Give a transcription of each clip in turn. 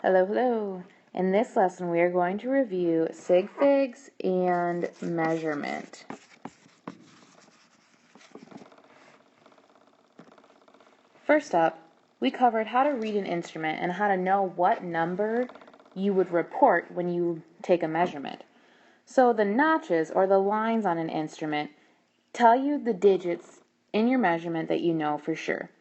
Hello, hello. In this lesson, we are going to review sig figs and measurement. First up, we covered how to read an instrument and how to know what number you would report when you take a measurement. So the notches or the lines on an instrument tell you the digits in your measurement that you know for sure.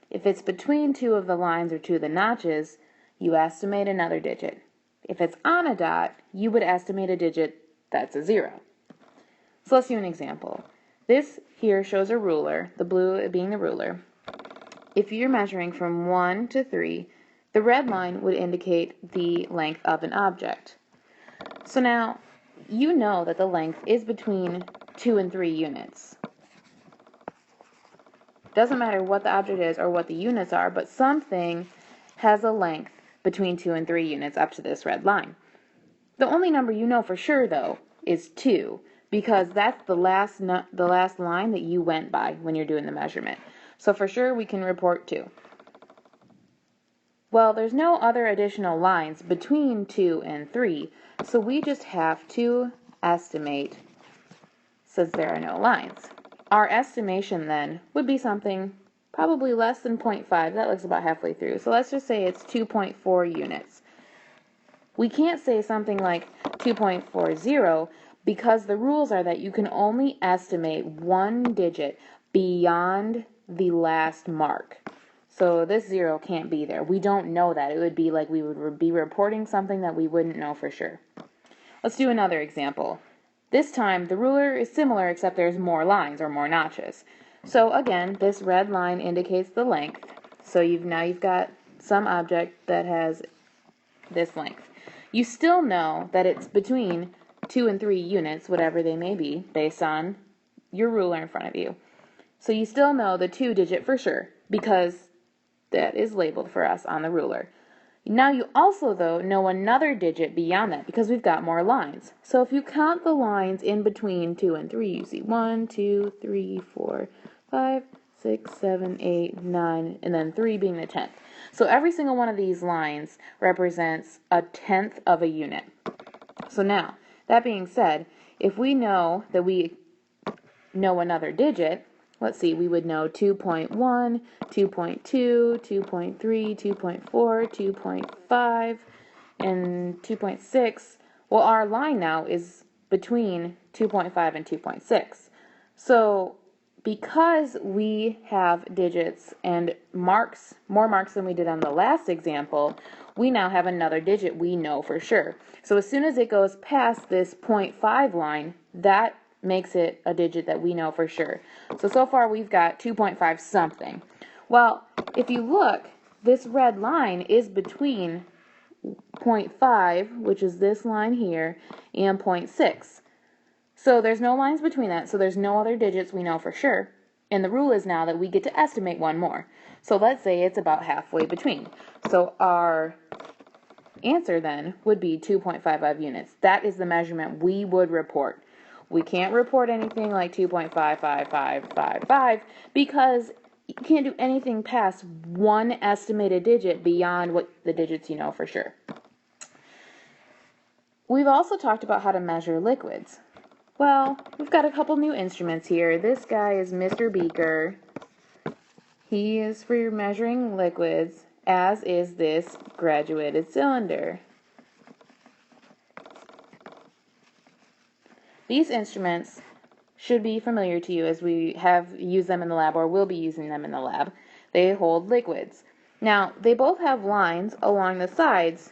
If it's between two of the lines or two of the notches, you estimate another digit. If it's on a dot, you would estimate a digit that's a 0. So let's do an example. This here shows a ruler, the blue being the ruler. If you're measuring from 1 to 3, the red line would indicate the length of an object. So now, you know that the length is between 2 and 3 units. Doesn't matter what the object is or what the units are, but something has a length between 2 and 3 units up to this red line. The only number you know for sure, though, is 2, because that's the last line that you went by when you're doing the measurement. So for sure, we can report 2. Well, there's no other additional lines between 2 and 3, so we just have to estimate since there are no lines. Our estimation then would be something probably less than 0.5. That looks about halfway through. So let's just say it's 2.4 units. We can't say something like 2.40 because the rules are that you can only estimate one digit beyond the last mark. So this 0 can't be there. We don't know that. It would be like we would be reporting something that we wouldn't know for sure. Let's do another example. This time the ruler is similar except there's more lines or more notches. So again, this red line indicates the length. So now you've got some object that has this length. You still know that it's between 2 and 3 units, whatever they may be, based on your ruler in front of you. So you still know the 2 digit for sure, because that is labeled for us on the ruler. Now you also, though, know another digit beyond that because we've got more lines. So if you count the lines in between 2 and 3, you see 1, 2, 3, 4, 5, 6, 7, 8, 9, and then 3 being the 10th. So every single one of these lines represents a 10th of a unit. So now, that being said, if we know that we know another digit, let's see, we would know 2.1, 2.2, 2.3, 2.4, 2.5, and 2.6. Well, our line now is between 2.5 and 2.6. So because we have digits and marks, more marks than we did on the last example, we now have another digit we know for sure. So as soon as it goes past this 0.5 line, that makes it a digit that we know for sure. So far we've got 2.5 something. Well, if you look, this red line is between 0.5, which is this line here, and 0.6. So there's no lines between that, so there's no other digits we know for sure. And the rule is now that we get to estimate one more. So let's say it's about halfway between. So our answer then would be 2.55 units. That is the measurement we would report. We can't report anything like 2.55555 because you can't do anything past one estimated digit beyond what the digits you know for sure. We've also talked about how to measure liquids. Well, we've got a couple new instruments here. This guy is Mr. Beaker. He is for measuring liquids, as is this graduated cylinder. These instruments should be familiar to you as we have used them in the lab or will be using them in the lab. They hold liquids. Now, they both have lines along the sides,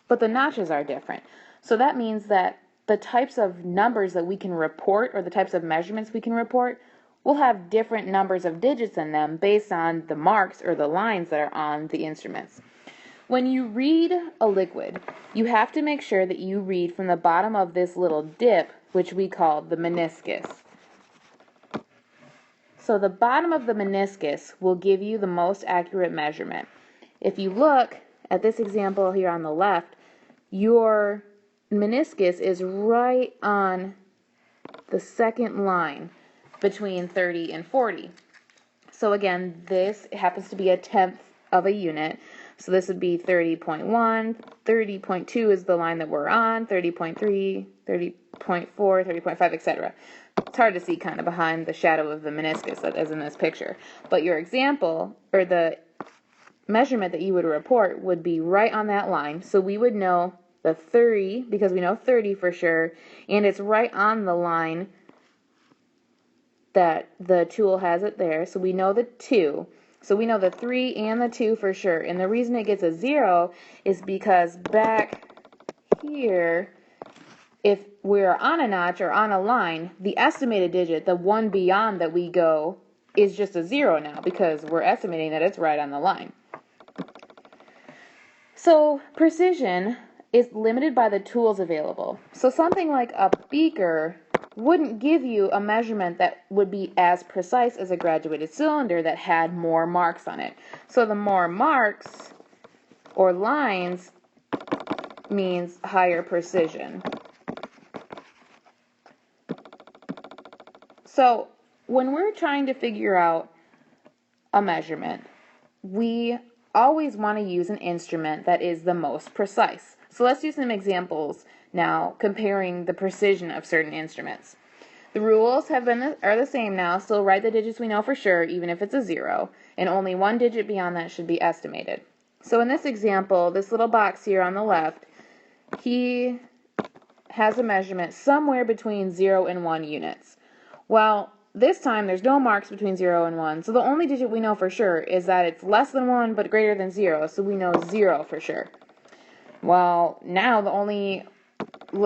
but the notches are different. So that means that the types of numbers that we can report or the types of measurements we can report will have different numbers of digits in them based on the marks or the lines that are on the instruments. When you read a liquid, you have to make sure that you read from the bottom of this little dip, which we call the meniscus. So the bottom of the meniscus will give you the most accurate measurement. If you look at this example here on the left, your meniscus is right on the second line between 30 and 40. So again, this happens to be a 10th of a unit. So this would be 30.1, 30.2 is the line that we're on, 30.3, 30.4, 30.5, etc. It's hard to see kind of behind the shadow of the meniscus as in this picture. But your example, or the measurement that you would report, would be right on that line. So we would know the 30, because we know 30 for sure, and it's right on the line that the tool has it there. So we know the 2. So we know the 3 and the 2 for sure. And the reason it gets a 0 is because back here, if we're on a notch or on a line, the estimated digit, the one beyond that we go, is just a 0 now because we're estimating that it's right on the line. So precision is limited by the tools available. So something like a beaker wouldn't give you a measurement that would be as precise as a graduated cylinder that had more marks on it. So the more marks or lines means higher precision. So when we're trying to figure out a measurement, we always want to use an instrument that is the most precise. So let's do some examples now comparing the precision of certain instruments. The rules are the same now. Still write the digits we know for sure, even if it's a 0, and only one digit beyond that should be estimated. So in this example, this little box here on the left, he has a measurement somewhere between 0 and 1 units. Well, this time there's no marks between 0 and 1, so the only digit we know for sure is that it's less than 1 but greater than 0, so we know 0 for sure. Well, now the only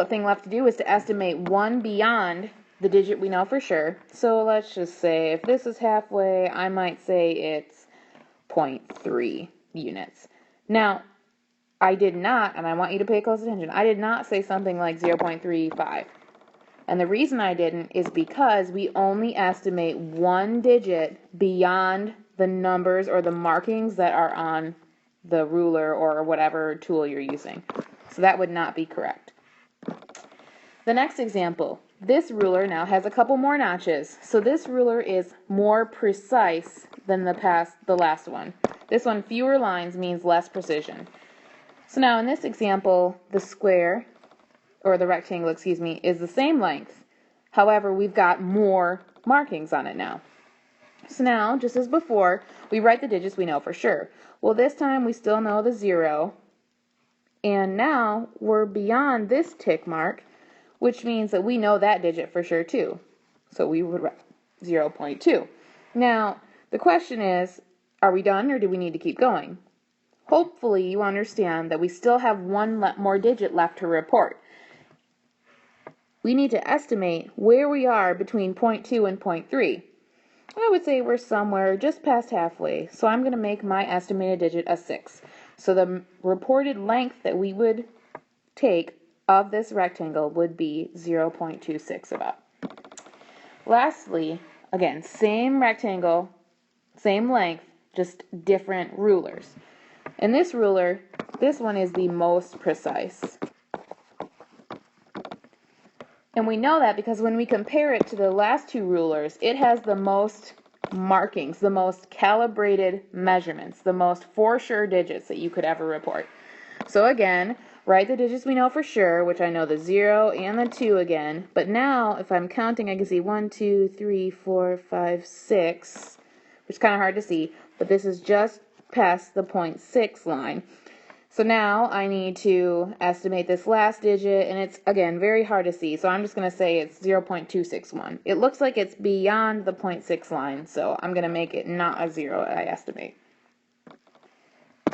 thing left to do is to estimate 1 beyond the digit we know for sure. So let's just say if this is halfway, I might say it's 0.3 units. Now, I did not, and I want you to pay close attention, I did not say something like 0.35. And the reason I didn't is because we only estimate one digit beyond the numbers or the markings that are on the ruler or whatever tool you're using. So that would not be correct. The next example, this ruler now has a couple more notches. So this ruler is more precise than the last one. This one, fewer lines, means less precision. So now in this example, the square, or the rectangle, excuse me, is the same length. However, we've got more markings on it now. So now, just as before, we write the digits we know for sure. Well, this time we still know the 0, and now we're beyond this tick mark, which means that we know that digit for sure too. So we would write 0.2. Now, the question is, are we done or do we need to keep going? Hopefully you understand that we still have one more digit left to report. We need to estimate where we are between 0.2 and 0.3. I would say we're somewhere just past halfway, so I'm going to make my estimated digit a 6. So the reported length that we would take of this rectangle would be 0.26 about. Lastly, again, same rectangle, same length, just different rulers. And this ruler, this one is the most precise. And we know that because when we compare it to the last two rulers, it has the most markings, the most calibrated measurements, the most for sure digits that you could ever report. So again, write the digits we know for sure, which I know the 0 and the 2 again. But now, if I'm counting, I can see 1, 2, 3, 4, 5, 6, which is kind of hard to see, but this is just past the 0.6 line. So now I need to estimate this last digit, and it's, again, very hard to see, so I'm just going to say it's 0.261. It looks like it's beyond the 0.6 line, so I'm going to make it not a 0, I estimate.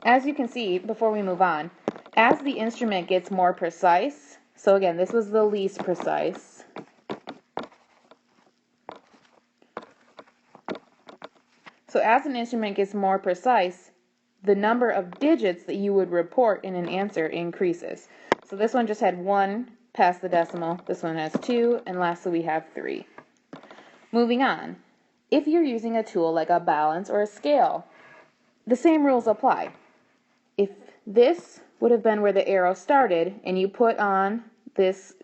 As you can see, before we move on, as the instrument gets more precise, so again, this was the least precise, so as an instrument gets more precise, the number of digits that you would report in an answer increases. So this one just had 1 past the decimal, this one has 2, and lastly we have 3. Moving on, if you're using a tool like a balance or a scale, the same rules apply. If this would have been where the arrow started, and you put on this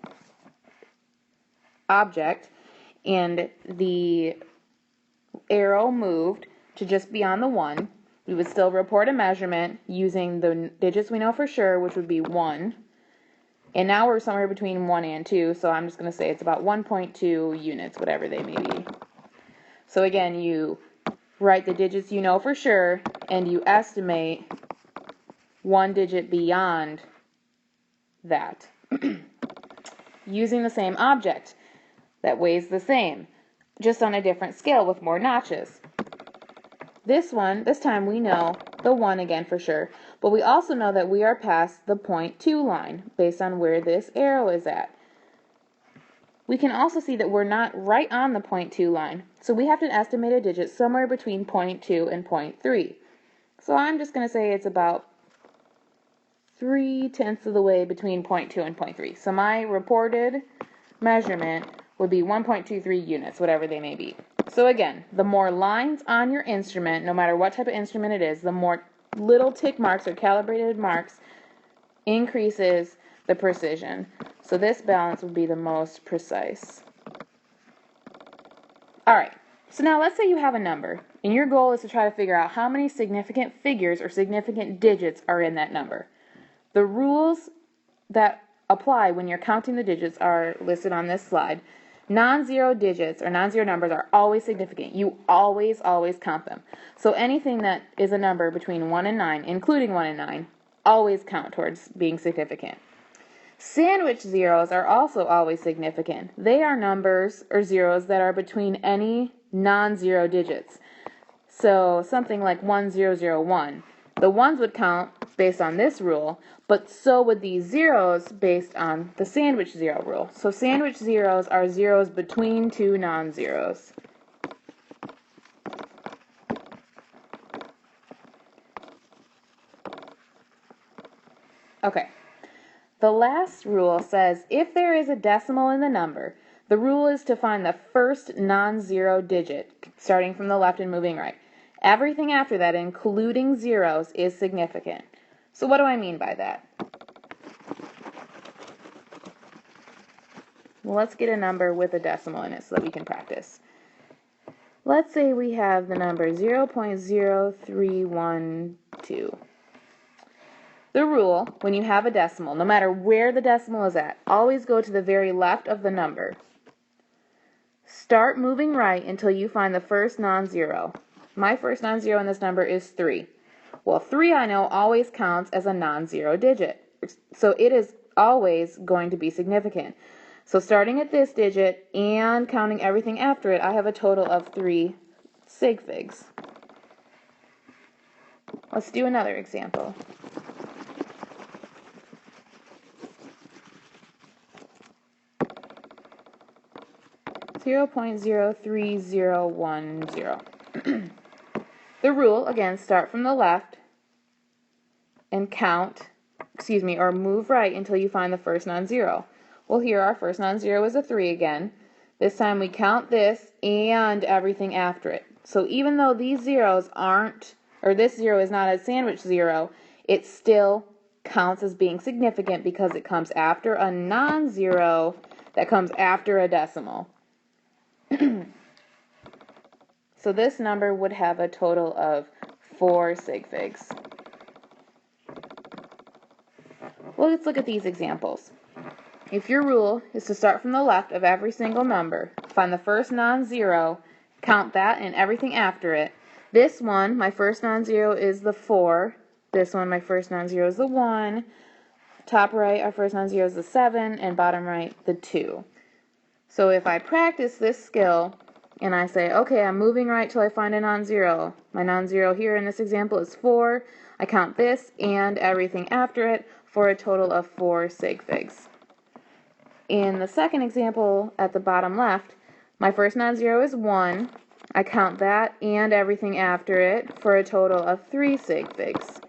object, and the arrow moved to just beyond the 1, We would still report a measurement using the digits we know for sure, which would be 1. And now we're somewhere between 1 and 2, so I'm just going to say it's about 1.2 units, whatever they may be. So again, you write the digits you know for sure, and you estimate one digit beyond that. Using the same object that weighs the same, just on a different scale with more notches. This time we know the 1 again for sure, but we also know that we are past the 0.2 line based on where this arrow is at. We can also see that we're not right on the 0.2 line, so we have to estimate a digit somewhere between 0.2 and 0.3. So I'm just going to say it's about 3/10 of the way between 0.2 and 0.3. So my reported measurement would be 1.23 units, whatever they may be. So again, the more lines on your instrument, no matter what type of instrument it is, the more little tick marks or calibrated marks increases the precision. So this balance would be the most precise. Alright, so now let's say you have a number, and your goal is to try to figure out how many significant figures or significant digits are in that number. The rules that apply when you're counting the digits are listed on this slide. Non-zero digits or non-zero numbers are always significant. You always count them. So anything that is a number between 1 and 9, including 1 and 9, always count towards being significant. Sandwich zeros are also always significant. They are numbers or zeros that are between any non-zero digits. So something like 1001. The ones would count based on this rule, but so would these zeros based on the sandwich zero rule. So sandwich zeros are zeros between two non-zeros. Okay. The last rule says if there is a decimal in the number, the rule is to find the first non-zero digit, starting from the left and moving right. Everything after that, including zeros, is significant. So what do I mean by that? Well, let's get a number with a decimal in it so that we can practice. Let's say we have the number 0.0312. The rule, when you have a decimal, no matter where the decimal is at, always go to the very left of the number. Start moving right until you find the first non-zero. My first non-zero in this number is 3. Well, 3 I know always counts as a non-zero digit, so it is always going to be significant. So starting at this digit and counting everything after it, I have a total of 3 sig figs. Let's do another example. (0.03010). The rule, again, start from the left and or move right until you find the first non-zero. Well, here our first non-zero is a 3 again. This time we count this and everything after it. So even though these zeros this zero is not a sandwich zero, it still counts as being significant because it comes after a non-zero that comes after a decimal. So this number would have a total of 4 sig figs. Well, let's look at these examples. If your rule is to start from the left of every single number, find the first non-zero, count that and everything after it. This one, my first non-zero is the 4. This one, my first non-zero is the 1. Top right, our first non-zero is the 7, and bottom right, the 2. So if I practice this skill, and I say, okay, I'm moving right till I find a non-zero. My non-zero here in this example is 4. I count this and everything after it for a total of 4 sig figs. In the second example at the bottom left, my first non-zero is 1. I count that and everything after it for a total of 3 sig figs.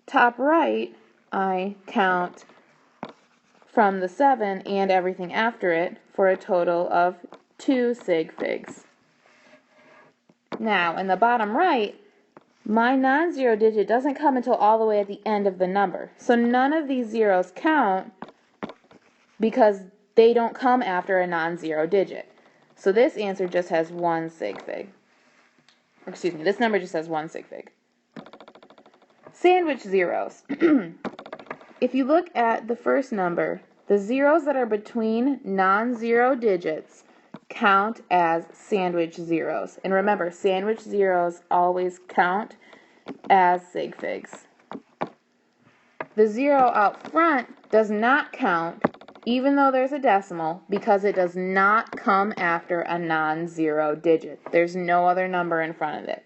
Top right, I count from the 7 and everything after it for a total of 2 sig figs. Now, in the bottom right, my non-zero digit doesn't come until all the way at the end of the number. So none of these zeros count because they don't come after a non-zero digit. So this answer just has 1 sig fig. excuse me, this number just has 1 sig fig. Sandwich zeros. If you look at the first number, the zeros that are between non-zero digits count as sandwich zeros. And remember, sandwich zeros always count as sig figs. The zero out front does not count, even though there's a decimal, because it does not come after a non-zero digit. There's no other number in front of it.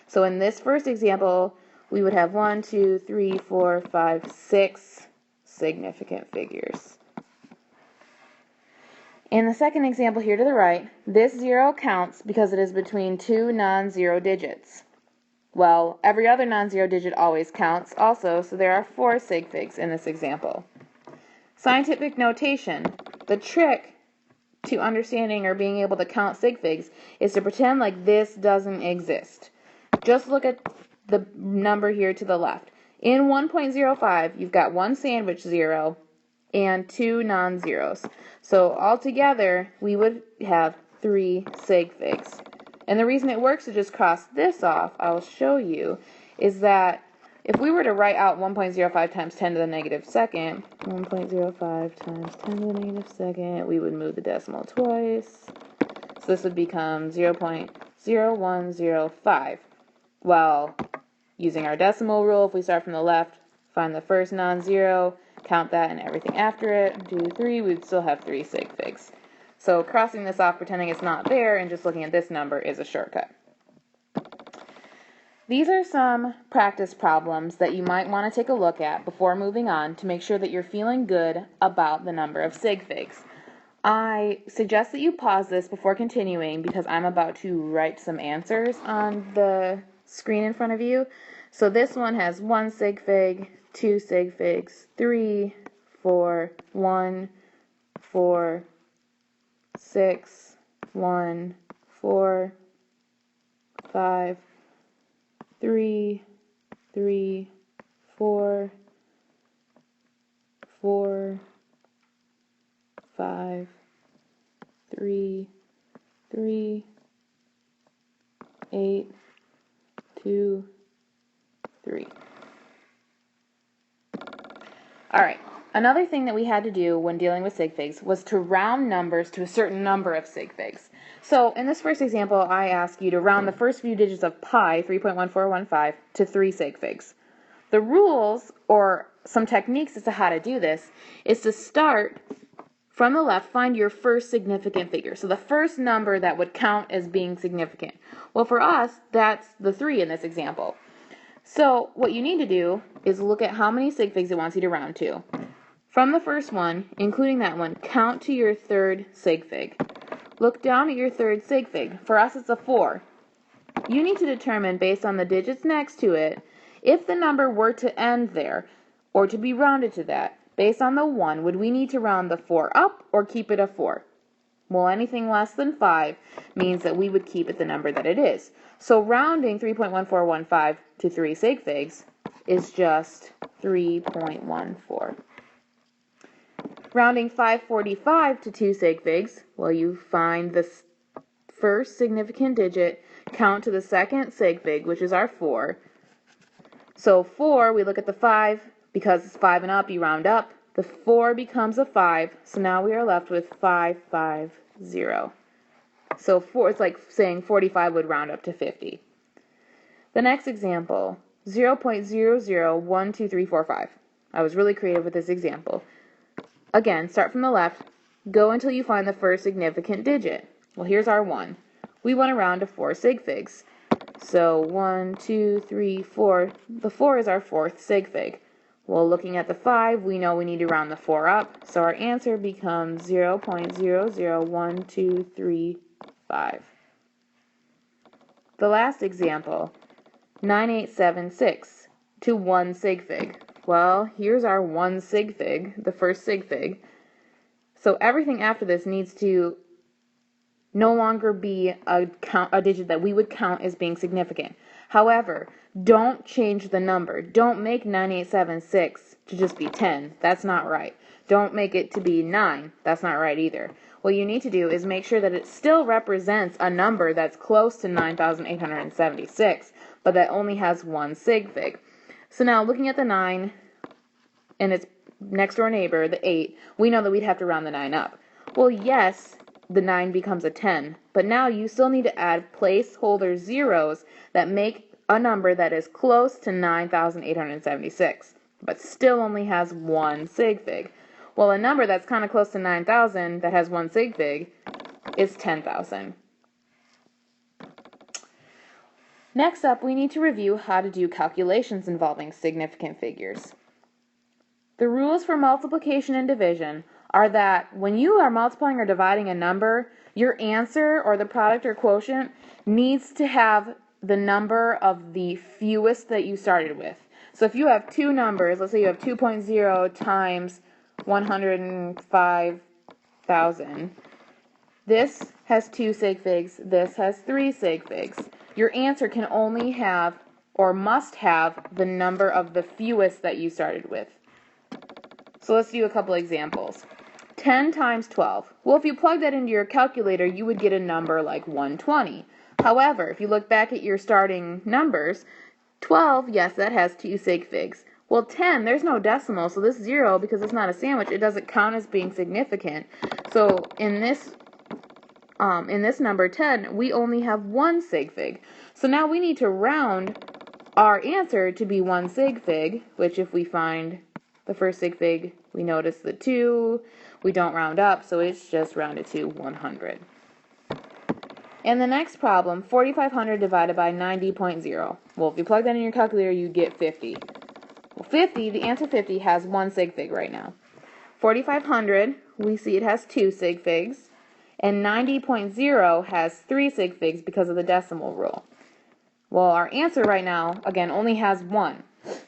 So in this first example, we would have 1, 2, 3, 4, 5, 6 significant figures. In the second example here to the right, this zero counts because it is between two non-zero digits. Well, every other non-zero digit always counts also, so there are 4 sig figs in this example. Scientific notation. The trick to understanding or being able to count sig figs is to pretend like this doesn't exist. Just look at the number here to the left. In 1.05, you've got 1 sandwich zero and 2 non-zeros. So altogether, we would have 3 sig figs. And the reason it works to just cross this off, I'll show you, is that if we were to write out 1.05 times 10 to the negative second, 1.05 times 10 to the negative second, we would move the decimal twice. So this would become 0.0105. Well, using our decimal rule, if we start from the left, find the first non-zero, count that and everything after it, 2, 3, we'd still have 3 sig figs. So crossing this off, pretending it's not there, and just looking at this number is a shortcut. These are some practice problems that you might want to take a look at before moving on to make sure that you're feeling good about the number of sig figs. I suggest that you pause this before continuing because I'm about to write some answers on the screen in front of you. So this one has 1 sig fig, 2 sig figs, 3, 4, 1, 4, 6, 1, 4, 5, 3, 3, 4, 4, 5, 3, 3, 8, 2, 3. All right. Another thing that we had to do when dealing with sig figs was to round numbers to a certain number of sig figs. So in this first example, I ask you to round the first few digits of pi, 3.1415, to 3 sig figs. The rules, or some techniques as to how to do this, is to start from the left, find your first significant figure. So the first number that would count as being significant. Well, for us, that's the 3 in this example. So what you need to do is look at how many sig figs it wants you to round to. From the first one, including that one, count to your third sig fig. Look down at your third sig fig. For us, it's a 4. You need to determine, based on the digits next to it, if the number were to end there, or to be rounded to that. Based on the 1, would we need to round the 4 up, or keep it a 4? Well, anything less than 5 means that we would keep it the number that it is. So rounding 3.1415 to 3 sig figs is just 3.14. Rounding 545 to 2 sig figs, well, you find the first significant digit, count to the second sig fig, which is our 4. So 4, we look at the 5, because it's 5 and up, you round up. The 4 becomes a 5, so now we are left with 550. So 4, it's like saying 45 would round up to 50. The next example, 0.001235. I was really creative with this example. Again, start from the left, go until you find the first significant digit. Well, here's our 1. We want to round to 4 sig figs. So 1, 2, 3, 4. The 4 is our 4th sig fig. Well, looking at the 5, we know we need to round the 4 up. So our answer becomes 0.001235. The last example, 9876 to 1 sig fig. Well, here's our 1 sig fig, the first sig fig. So everything after this needs to no longer be a digit that we would count as being significant. However, don't change the number. Don't make 9876 to just be 10. That's not right. Don't make it to be 9. That's not right either. what you need to do is make sure that it still represents a number that's close to 9,876, but that only has one sig fig. So now looking at the 9 and its next door neighbor, the 8, we know that we'd have to round the 9 up. Well, yes, the 9 becomes a 10, but now you still need to add placeholder zeros that make a number that is close to 9,876, but still only has one sig fig. Well, a number that's kind of close to 9,000 that has one sig fig is 10,000. Next up, we need to review how to do calculations involving significant figures. The rules for multiplication and division are that when you are multiplying or dividing a number, your answer or the product or quotient needs to have the number of the fewest that you started with. So if you have two numbers, let's say you have 2.0 times 105,000, this has 2 sig figs, this has 3 sig figs. Your answer can only have or must have the number of the fewest that you started with. So let's do a couple examples. 10 times 12. Well, if you plug that into your calculator, you would get a number like 120. However, if you look back at your starting numbers, 12, yes, that has 2 sig figs. Well, 10, there's no decimal, so this 0, because it's not a sandwich, it doesn't count as being significant. So in this number 10, we only have 1 sig fig. So now we need to round our answer to be 1 sig fig, which if we find the first sig fig, we notice the 2. We don't round up, so it's just rounded to 100. And the next problem, 4,500 divided by 90.0. Well, if you plug that in your calculator, you get 50. Well, 50, the answer 50 has 1 sig fig right now. 4,500, we see it has 2 sig figs. And 90.0 has 3 sig figs because of the decimal rule. Well, our answer right now, again, only has 1.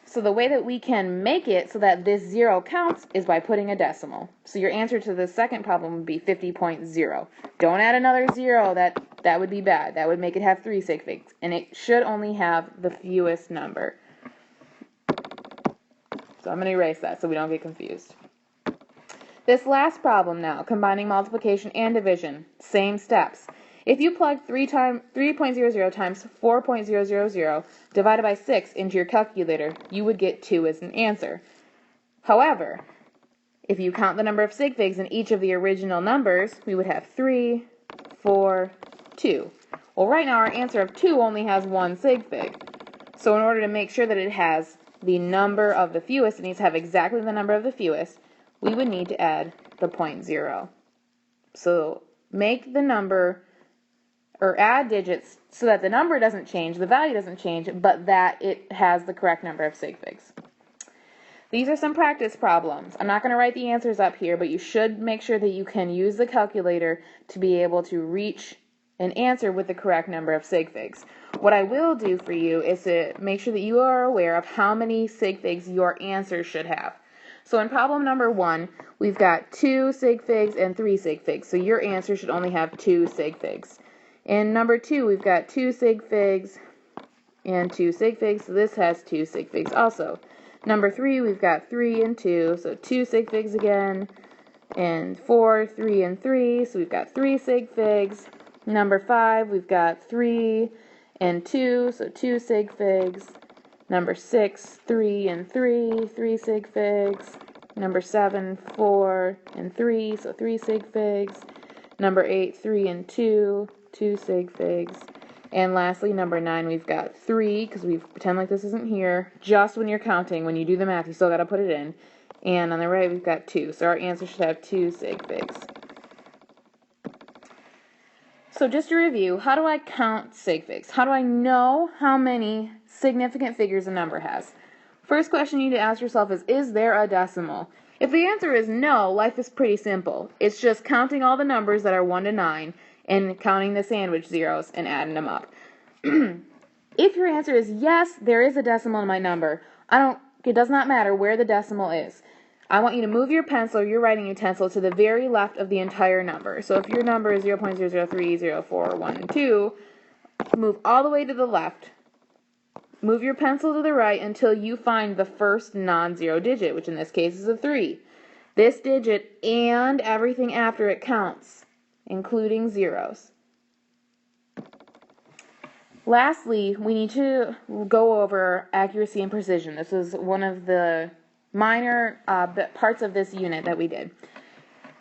So the way that we can make it so that this 0 counts is by putting a decimal. So your answer to the second problem would be 50.0. Don't add another 0, that would be bad. That would make it have 3 sig figs. And it should only have the fewest number. So I'm going to erase that so we don't get confused. This last problem now, combining multiplication and division, same steps. If you plug 3.00 times 4.000 divided by 6 into your calculator, you would get 2 as an answer. However, if you count the number of sig figs in each of the original numbers, we would have 3, 4, 2. Well, right now our answer of 2 only has 1 sig fig. So in order to make sure that it has the number of the fewest, it needs to have exactly the number of the fewest, we would need to add the 0.0. So make the number, or add digits so that the number doesn't change, the value doesn't change, but that it has the correct number of sig figs. These are some practice problems. I'm not going to write the answers up here, but you should make sure that you can use the calculator to be able to reach an answer with the correct number of sig figs. What I will do for you is to make sure that you are aware of how many sig figs your answer should have. So in problem number 1, we've got 2 sig figs and 3 sig figs. So your answer should only have 2 sig figs. In number 2, we've got 2 sig figs and 2 sig figs. So this has 2 sig figs also. Number 3, we've got 3 and 2. So 2 sig figs again. And 4, 3 and 3. So we've got 3 sig figs. Number 5, we've got 3 and 2. So 2 sig figs. Number 6, 3 and 3, 3 sig figs. Number 7, 4 and 3, so 3 sig figs. Number 8, 3 and 2, 2 sig figs. And lastly, number 9, we've got 3, because we pretend like this isn't here. Just when you're counting, when you do the math, you still got to put it in. And on the right, we've got 2. So our answer should have 2 sig figs. So just to review, how do I count sig figs? How do I know how many significant figures a number has? First question you need to ask yourself is there a decimal? If the answer is no, life is pretty simple. It's just counting all the numbers that are 1 to 9 and counting the sandwich zeros and adding them up. If your answer is yes, there is a decimal in my number, it does not matter where the decimal is. I want you to move your pencil or your writing utensil to the very left of the entire number. So if your number is 0.003, 0.4, 1, and 2, move all the way to the left. Move your pencil to the right until you find the first non-zero digit, which in this case is a 3. This digit and everything after it counts. including zeros. Lastly, we need to go over accuracy and precision. This is one of the minor parts of this unit that we did.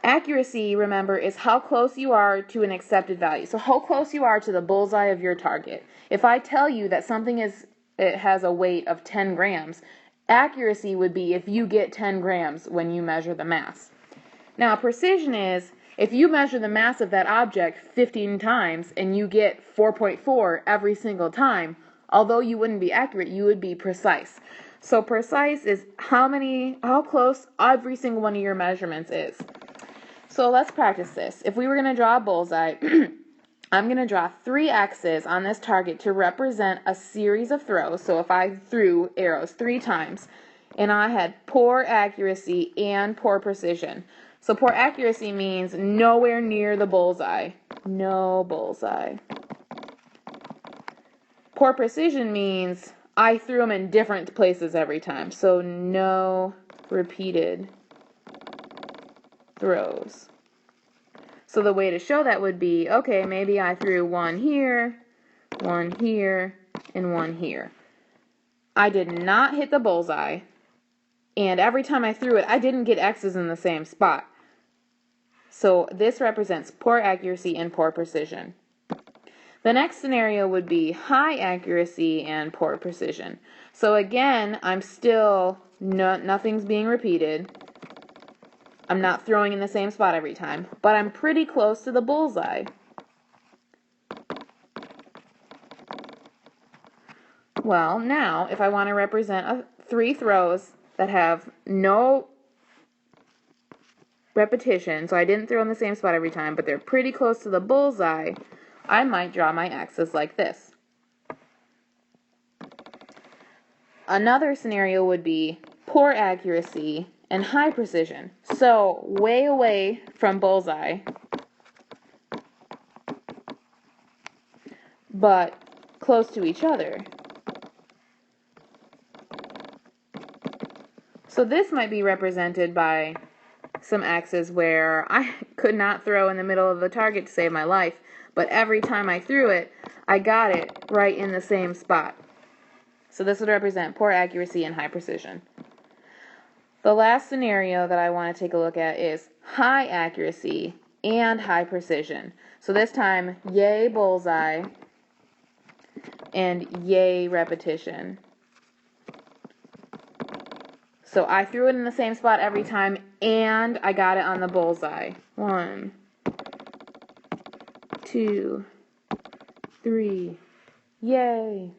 Accuracy, remember, is how close you are to an accepted value. So how close you are to the bullseye of your target. If I tell you that something it has a weight of 10 grams, accuracy would be if you get 10 grams when you measure the mass. Now, precision is if you measure the mass of that object 15 times and you get 4.4 every single time, although you wouldn't be accurate, you would be precise. So precise is how close every single one of your measurements is. So let's practice this. If we were going to draw a bullseye, I'm going to draw 3 X's on this target to represent a series of throws. So if I threw arrows 3 times and I had poor accuracy and poor precision. So poor accuracy means nowhere near the bullseye. No bullseye. Poor precision means I threw them in different places every time. So no repeated throws. So the way to show that would be, okay, maybe I threw one here, and one here. I did not hit the bullseye, and every time I threw it, I didn't get X's in the same spot. So this represents poor accuracy and poor precision. The next scenario would be high accuracy and poor precision. So again, I'm still, nothing's being repeated. I'm not throwing in the same spot every time, but I'm pretty close to the bullseye. Well, now, if I want to represent 3 throws that have no repetition, so I didn't throw in the same spot every time, but they're pretty close to the bullseye, I might draw my X's like this. Another scenario would be poor accuracy and high precision. So way away from bullseye, but close to each other. So this might be represented by some X's where I could not throw in the middle of the target to save my life, but every time I threw it, I got it right in the same spot. So this would represent poor accuracy and high precision. The last scenario that I want to take a look at is high accuracy and high precision. So this time, yay bullseye and yay repetition. So I threw it in the same spot every time and I got it on the bullseye. 1, 2, 3, yay.